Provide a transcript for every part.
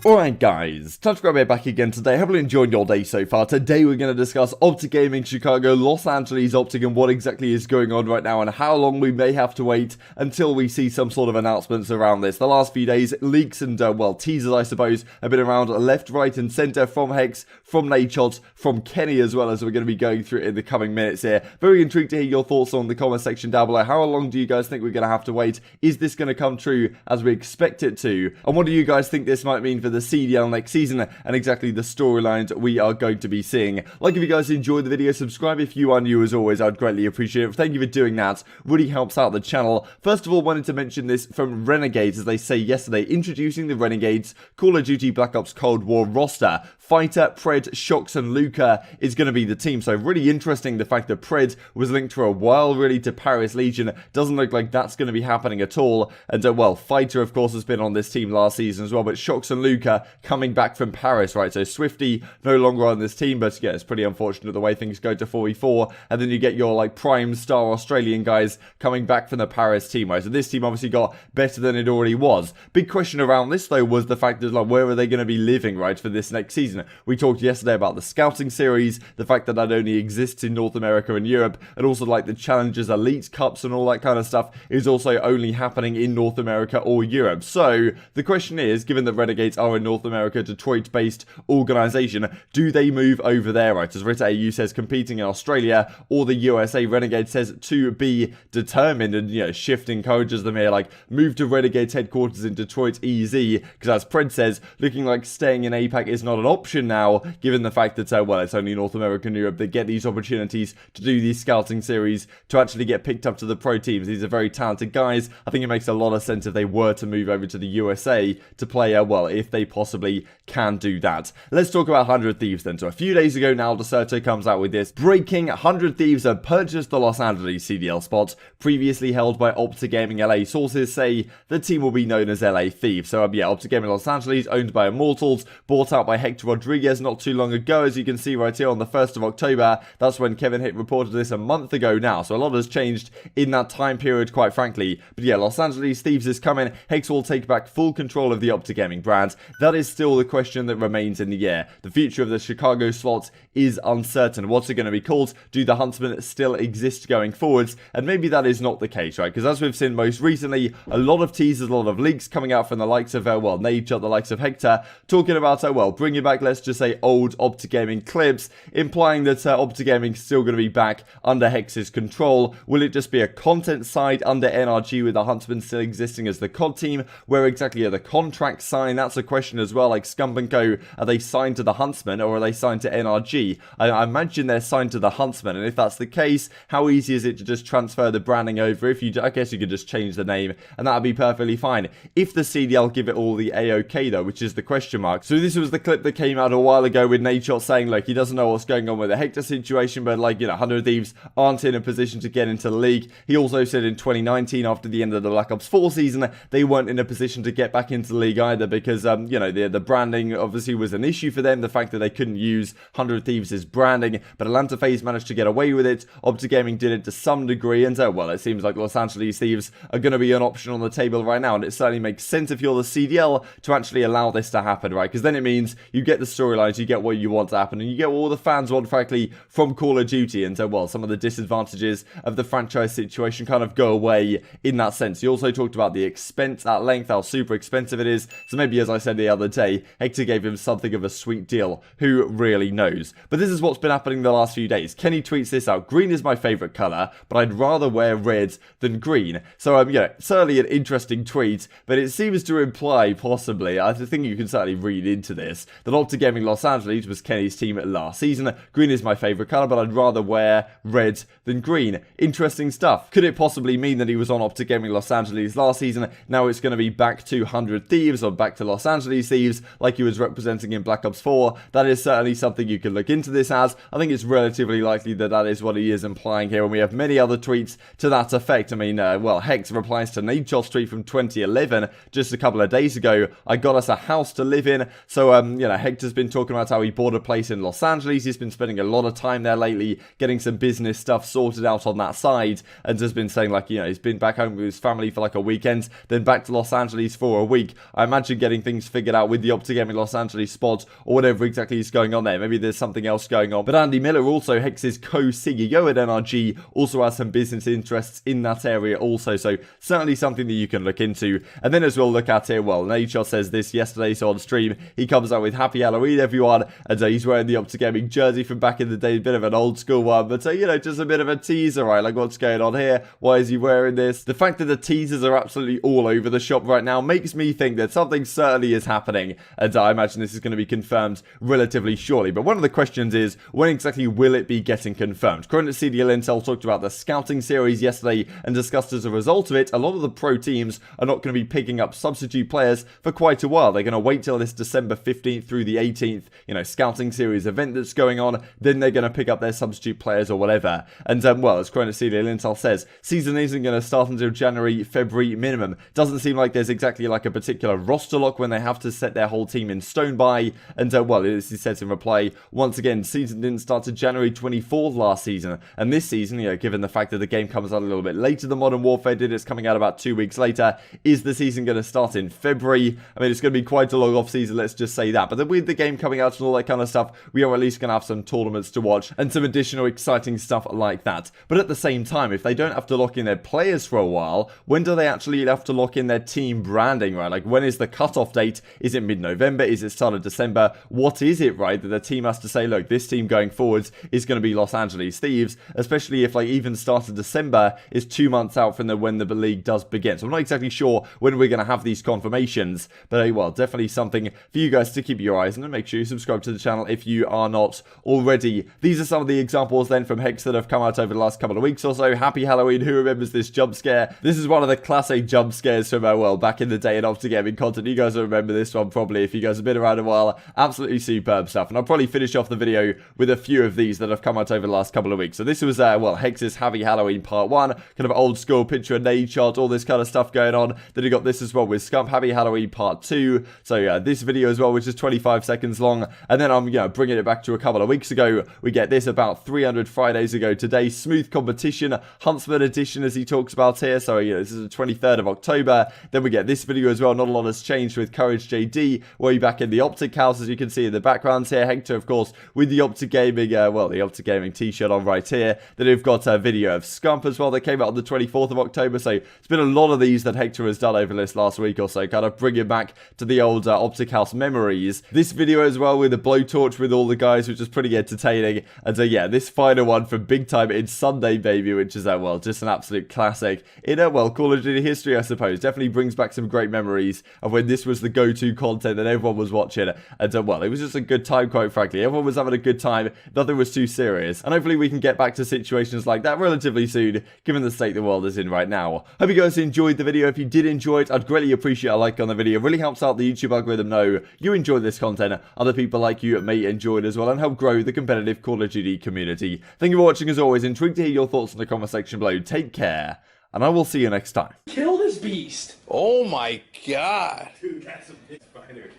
Alright guys, time to grab it back again today. Hopefully enjoying your day so far. Today we're going to discuss OpTic Gaming, Chicago, Los Angeles OpTic, and what exactly is going on right now and how long we may have to wait until we see some sort of announcements around this. The last few days, leaks and, well, teasers I suppose, have been around left, right and centre from Hecz, from Nadeshot, from Kenny as well, as we're going to be going through it in the coming minutes here. Very intrigued to hear your thoughts on the comment section down below. How long do you guys think we're going to have to wait? Is this going to come true as we expect it to? And what do you guys think this might mean for the CDL next season and exactly the storylines we are going to be seeing? Like if you guys enjoyed the video, subscribe if you are new as always, I'd greatly appreciate it. Thank you for doing that, really helps out the channel. First of all, wanted to mention this from Renegades, as they say yesterday, introducing the Renegades Call of Duty Black Ops Cold War roster. Fighter, Pred, Shox and Luca is going to be the team, so really interesting the fact that Pred was linked for a while really to Paris Legion. Doesn't look like that's going to be happening at all, and well, Fighter of course has been on this team last season as well, but Shox and Luca coming back from Paris, right? So Swifty no longer on this team, but yeah, it's pretty unfortunate the way things go to 4v4, and then you get your like prime star Australian guys coming back from the Paris team, right? So this team obviously got better than it already was. Big question around this though was the fact that like, where are they going to be living, right, for this next season? We talked yesterday about the scouting series, the fact that that only exists in North America and Europe, and also like the Challengers Elite Cups and all that kind of stuff is also only happening in North America or Europe. So the question is, given that Renegades are a North America, Detroit-based organization, do they move over there, right? As RevTheAR says, competing in Australia or the USA. Renegade says to be determined, and you know, Shift encourages them here, like move to Renegade's headquarters in Detroit easy, because as Pred says, looking like staying in APAC is not an option now, given the fact that, well, it's only North America and Europe that get these opportunities to do these scouting series, to actually get picked up to the pro teams. These are very talented guys. I think it makes a lot of sense if they were to move over to the USA to play, well, if they possibly can do that. Let's talk about 100 Thieves then. So a few days ago now, Dashy comes out with this breaking: 100 Thieves have purchased the Los Angeles CDL spot previously held by OpTic Gaming LA. Sources say the team will be known as LA Thieves. So yeah, OpTic Gaming Los Angeles, owned by Immortals, bought out by Hector Rodriguez not too long ago, as you can see right here on the 1st of October. That's when Kevin Hitt reported this a month ago now, so a lot has changed in that time period, quite frankly. But yeah, Los Angeles Thieves is coming. Hecz will take back full control of the OpTic Gaming brand. That is still the question that remains in the air. The future of the Chicago slot is uncertain. What's it going to be called? Do the Huntsmen still exist going forwards? And maybe that is not the case, right? Because as we've seen most recently, a lot of teasers, a lot of leaks coming out from the likes of, well, Nadeshot, the likes of Hector, talking about, well, bringing back, let's just say, old OpTic Gaming clips, implying that OpTic Gaming is still going to be back under Hex's control. Will it just be a content side under NRG with the Huntsmen still existing as the CoD team? Where exactly are the contracts signed? That's a question as well. Like Scump and Co, are they signed to the Huntsmen or are they signed to NRG? I imagine they're signed to the Huntsmen, and if that's the case, how easy is it to just transfer the branding over? If you, I guess you could just change the name and that would be perfectly fine. If the CDL give it all the A-OK though, which is the question mark. So this was the clip that came out a while ago with Nadeshot saying, look, he doesn't know what's going on with the Hector situation, but like, you know, 100 Thieves aren't in a position to get into the league. He also said in 2019, after the end of the Black Ops 4 season, they weren't in a position to get back into the league either because, you know, the branding obviously was an issue for them, the fact that they couldn't use 100 Thieves' branding, but Atlanta FaZe managed to get away with it. OpTic Gaming did it to some degree, and well, it seems like Los Angeles Thieves are going to be an option on the table right now, and it certainly makes sense if you're the CDL to actually allow this to happen, right? Because then it means you get the storylines, you get what you want to happen, and you get what all the fans want, frankly, from Call of Duty, and well, some of the disadvantages of the franchise situation kind of go away in that sense. You also talked about the expense at length, how super expensive it is, so maybe, as I said the other day, Hector gave him something of a sweet deal. Who really knows? But this is what's been happening the last few days. Kenny tweets this out: green is my favorite color, but I'd rather wear red than green. So, yeah, certainly an interesting tweet, but it seems to imply, possibly, I think you can certainly read into this, that OpTic Gaming Los Angeles was Kenny's team last season. Green is my favorite color, but I'd rather wear red than green. Interesting stuff. Could it possibly mean that he was on OpTic Gaming Los Angeles last season? Now it's going to be back to 100 Thieves, or back to Los Angeles Thieves, like he was representing in Black Ops 4. That is certainly something you can look into this as. I think it's relatively likely that that is what he is implying here, and we have many other tweets to that effect. I mean, well, Hecz replies to Nadeshot's tweet from 2011, just a couple of days ago: I got us a house to live in. So, you know, Hector's been talking about how he bought a place in Los Angeles. He's been spending a lot of time there lately, getting some business stuff sorted out on that side, and just been saying, like, you know, he's been back home with his family for like a weekend, then back to Los Angeles for a week. I imagine getting things figured out with the OpTic Gaming Los Angeles spot or whatever exactly is going on there. Maybe there's something else going on. But Andy Miller, also Hex's co-CEO at NRG, also has some business interests in that area also. So certainly something that you can look into. And then as well look at here, well, Nadeshot says this yesterday, so on stream, he comes out with Happy Halloween, everyone. And he's wearing the OpTic Gaming jersey from back in the day, a bit of an old school one. But, you know, just a bit of a teaser, right? Like, what's going on here? Why is he wearing this? The fact that the teasers are absolutely all over the shop right now makes me think that something certainly is happening. And I imagine this is going to be confirmed relatively shortly. But one of the questions is, when exactly will it be getting confirmed? Current CDL Intel talked about the scouting series yesterday and discussed as a result of it, a lot of the pro teams are not going to be picking up substitute players for quite a while. They're going to wait till this December 15th through the 18th, you know, scouting series event that's going on. Then they're going to pick up their substitute players or whatever. And, well, as Current CDL Intel says, season isn't going to start until January, February minimum. Doesn't seem like there's exactly like a particular roster lock when they have to set their whole team in stone by. And, well, as he says in reply, once again, season didn't start to January 24th last season. And this season, you know, given the fact that the game comes out a little bit later than Modern Warfare did, it's coming out about 2 weeks later. Is the season going to start in February? I mean, it's going to be quite a long off season, let's just say that. But then with the game coming out and all that kind of stuff, we are at least going to have some tournaments to watch and some additional exciting stuff like that. But at the same time, if they don't have to lock in their players for a while, when do they actually have to lock in their team branding, right? Like, when is the cutoff date? Is it mid-November? Is it start of December? What is it, right, that the team has to say, look, this team going forwards is going to be Los Angeles Thieves, especially if, like, even start of December is 2 months out from when the league does begin. So I'm not exactly sure when we're going to have these confirmations, but, well, definitely something for you guys to keep your eyes on, and make sure you subscribe to the channel if you are not already. These are some of the examples then from Hecz that have come out over the last couple of weeks or so. Happy Halloween. Who remembers this jump scare? This is one of the classic jump scares from, well, back in the day in OpTic Gaming content. You guys will remember this one probably if you guys have been around a while. Absolutely superb stuff. And I'll probably finish off the video with a few of these that have come out over the last couple of weeks. So this was, well, Hex's Happy Halloween part 1. Kind of old school picture of Nadeshot, all this kind of stuff going on. Then you got this as well with Scump, Happy Halloween part 2. So yeah, this video as well, which is 25 seconds long. And then I'm, you know, bringing it back to a couple of weeks ago. We get this about 300 Fridays ago today. Smooth competition, Huntsmen edition as he talks about here. So, you know, this is the 23rd of October. Then we get this video as well. Not a lot has changed with Courage JD. Way back in the OpTic house, as you can see in the backgrounds here. Hector, of course, with the OpTic Gaming, well, the OpTic Gaming t-shirt on right here. Then we've got a video of Scump as well that came out on the 24th of October. So it's been a lot of these that Hector has done over this last week or so, kind of bringing back to the old OpTic house memories. This video as well with the blowtorch with all the guys, which is pretty entertaining. And so yeah, this final one from Big Time in Sunday Baby, which is, well, just an absolute classic in, well, Call of Duty history, I suppose. Definitely brings back some great memories of when this was the go-to content that everyone was watching. And well, it was just a good time, quite frankly. Everyone was having a good time. Nothing was too serious. And hopefully we can get back to situations like that relatively soon, given the state the world is in right now. Hope you guys enjoyed the video. If you did enjoy it, I'd greatly appreciate a like on the video. It really helps out the YouTube algorithm know you enjoy this content. Other people like you may enjoy it as well, and help grow the competitive Call of Duty community. Thank you for watching as always. Intrigued to hear your thoughts in the comment section below. Take care, and I will see you next time. Kill this beast! Oh my god. Dude, that's a big spider.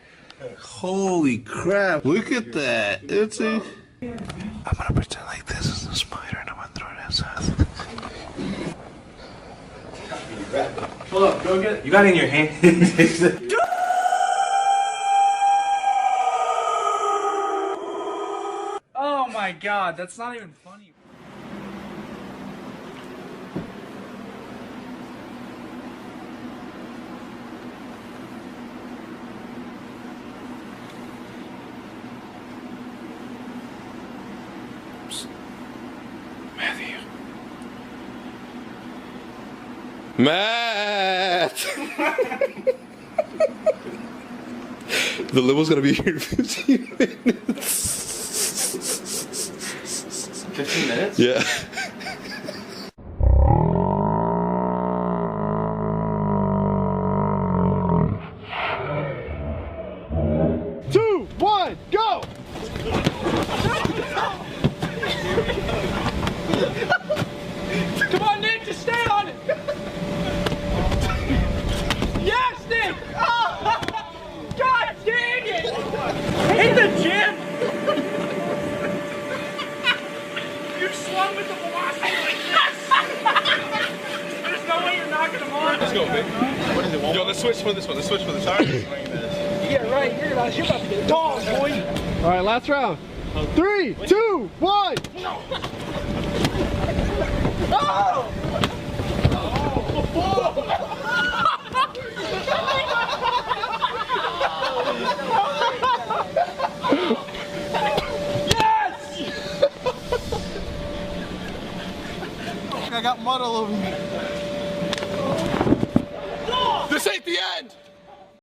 Holy crap. Look at that. It's a... I'm gonna pretend like this is a spider and I'm gonna throw it outside. Hold up, go get it. You got it in your hand. Oh my god, that's not even funny. Matt! The limo's gonna be here in 15 minutes. 15 minutes? Yeah. Two, one, go! Come on, Nick, just stay on it! Yes, Nick! Oh, God dang it! Hit the gym! You swung with the velocity like this! There's no way you're knocking him on. Let's go, baby. What is it? Yo, let's switch for this one. Let's switch for this. All right. Yeah, right. You're about to get dog, boy. All right, last round. 3, 2, 1. I got mud all over me.